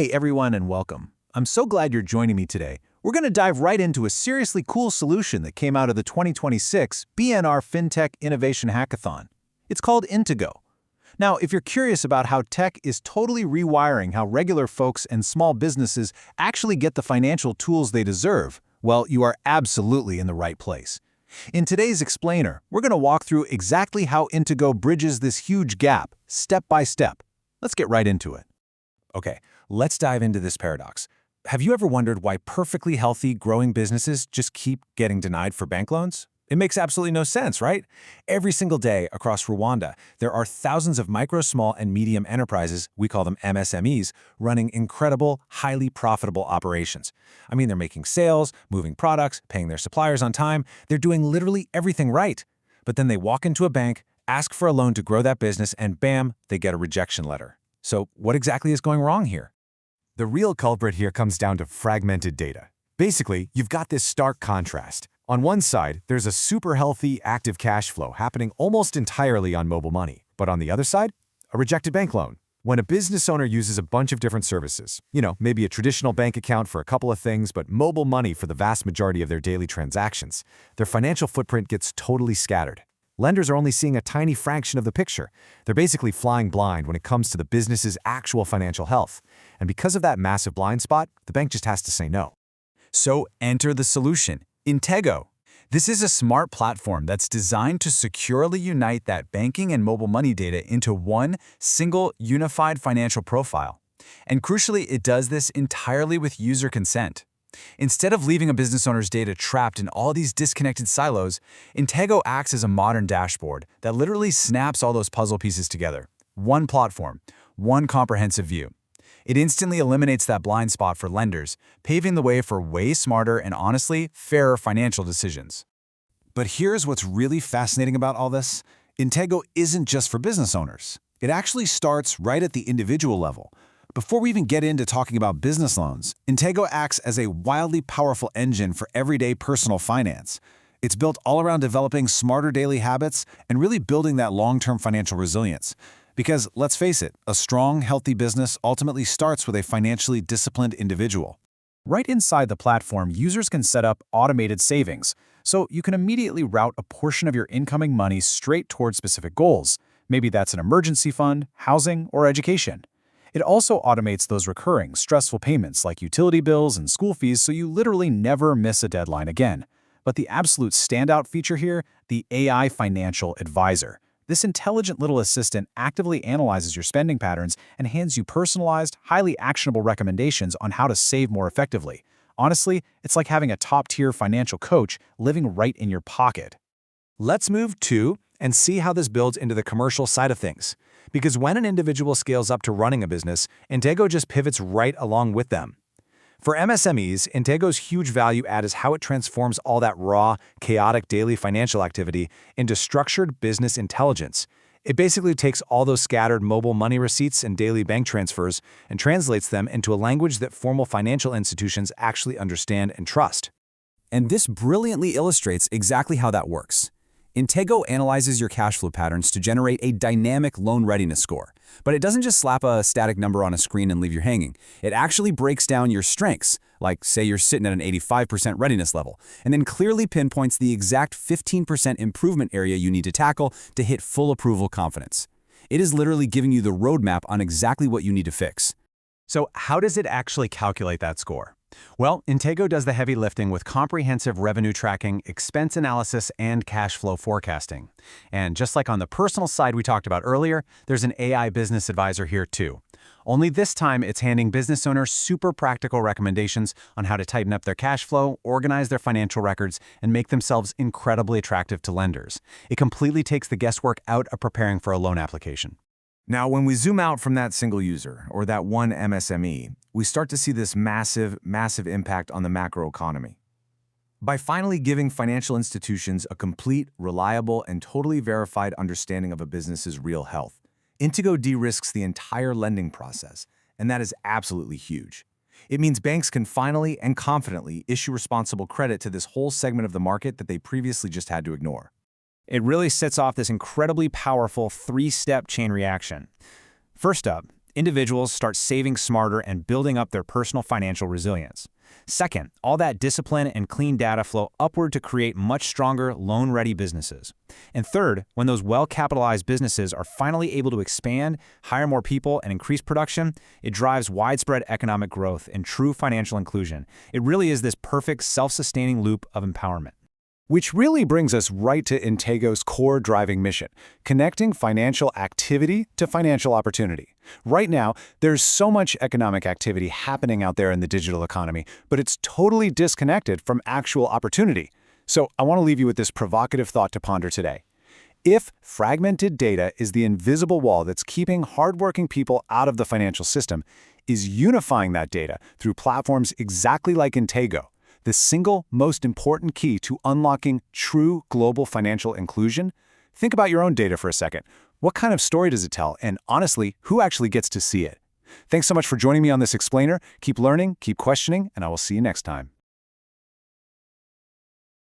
Hey everyone and welcome. I'm so glad you're joining me today. We're going to dive right into a seriously cool solution that came out of the 2026 BNR FinTech Innovation Hackathon. It's called Intego. Now, if you're curious about how tech is totally rewiring how regular folks and small businesses actually get the financial tools they deserve, well, you are absolutely in the right place. In today's explainer, we're going to walk through exactly how Intego bridges this huge gap, step by step. Let's get right into it. Okay, let's dive into this paradox. Have you ever wondered why perfectly healthy, growing businesses just keep getting denied for bank loans? It makes absolutely no sense, right? Every single day across Rwanda, there are thousands of micro, small, and medium enterprises, we call them MSMEs, running incredible, highly profitable operations. I mean, they're making sales, moving products, paying their suppliers on time. They're doing literally everything right. But then they walk into a bank, ask for a loan to grow that business, and bam, they get a rejection letter. So what exactly is going wrong here? The real culprit here comes down to fragmented data. Basically, you've got this stark contrast. On one side, there's a super healthy, active cash flow happening almost entirely on mobile money. But on the other side, a rejected bank loan. When a business owner uses a bunch of different services, maybe a traditional bank account for a couple of things, but mobile money for the vast majority of their daily transactions, their financial footprint gets totally scattered. Lenders are only seeing a tiny fraction of the picture. They're basically flying blind when it comes to the business's actual financial health. And because of that massive blind spot, the bank just has to say no. So enter the solution, Intego. This is a smart platform that's designed to securely unite that banking and mobile money data into one single unified financial profile. And crucially, it does this entirely with user consent. Instead of leaving a business owner's data trapped in all these disconnected silos, Intego acts as a modern dashboard that literally snaps all those puzzle pieces together. One platform, one comprehensive view. It instantly eliminates that blind spot for lenders, paving the way for way smarter and honestly, fairer financial decisions. But here's what's really fascinating about all this. Intego isn't just for business owners. It actually starts right at the individual level. Before we even get into talking about business loans, Intego acts as a wildly powerful engine for everyday personal finance. It's built all around developing smarter daily habits and really building that long-term financial resilience. Because, let's face it, a strong, healthy business ultimately starts with a financially disciplined individual. Right inside the platform, users can set up automated savings, so you can immediately route a portion of your incoming money straight towards specific goals. Maybe that's an emergency fund, housing, or education. It also automates those recurring, stressful payments like utility bills and school fees so you literally never miss a deadline again. But the absolute standout feature here, the AI Financial Advisor. This intelligent little assistant actively analyzes your spending patterns and hands you personalized, highly actionable recommendations on how to save more effectively. Honestly, it's like having a top-tier financial coach living right in your pocket. Let's move to and see how this builds into the commercial side of things. Because when an individual scales up to running a business, Intego just pivots right along with them. For MSMEs, Intego's huge value add is how it transforms all that raw, chaotic daily financial activity into structured business intelligence. It basically takes all those scattered mobile money receipts and daily bank transfers and translates them into a language that formal financial institutions actually understand and trust. And this brilliantly illustrates exactly how that works. Intego analyzes your cash flow patterns to generate a dynamic loan readiness score. But it doesn't just slap a static number on a screen and leave you hanging. It actually breaks down your strengths, like say you're sitting at an 85% readiness level, and then clearly pinpoints the exact 15% improvement area you need to tackle to hit full approval confidence. It is literally giving you the roadmap on exactly what you need to fix. So how does it actually calculate that score? Well, Intego does the heavy lifting with comprehensive revenue tracking, expense analysis, and cash flow forecasting. And just like on the personal side we talked about earlier, there's an AI business advisor here too. Only this time, it's handing business owners super practical recommendations on how to tighten up their cash flow, organize their financial records, and make themselves incredibly attractive to lenders. It completely takes the guesswork out of preparing for a loan application. Now, when we zoom out from that single user, or that one MSME, we start to see this massive impact on the macroeconomy. By finally giving financial institutions a complete, reliable, and totally verified understanding of a business's real health, Intego de-risks the entire lending process, and that is absolutely huge. It means banks can finally and confidently issue responsible credit to this whole segment of the market that they previously just had to ignore. It really sets off this incredibly powerful three-step chain reaction. First up, individuals start saving smarter and building up their personal financial resilience. Second, all that discipline and clean data flow upward to create much stronger, loan-ready businesses. And third, when those well-capitalized businesses are finally able to expand, hire more people, and increase production, it drives widespread economic growth and true financial inclusion. It really is this perfect, self-sustaining loop of empowerment. Which really brings us right to Intego's core driving mission, connecting financial activity to financial opportunity. Right now, there's so much economic activity happening out there in the digital economy, but it's totally disconnected from actual opportunity. So I want to leave you with this provocative thought to ponder today. If fragmented data is the invisible wall that's keeping hardworking people out of the financial system, is unifying that data through platforms exactly like Intego the single most important key to unlocking true global financial inclusion? Think about your own data for a second. What kind of story does it tell? And honestly, who actually gets to see it? Thanks so much for joining me on this explainer. Keep learning, keep questioning, and I will see you next time.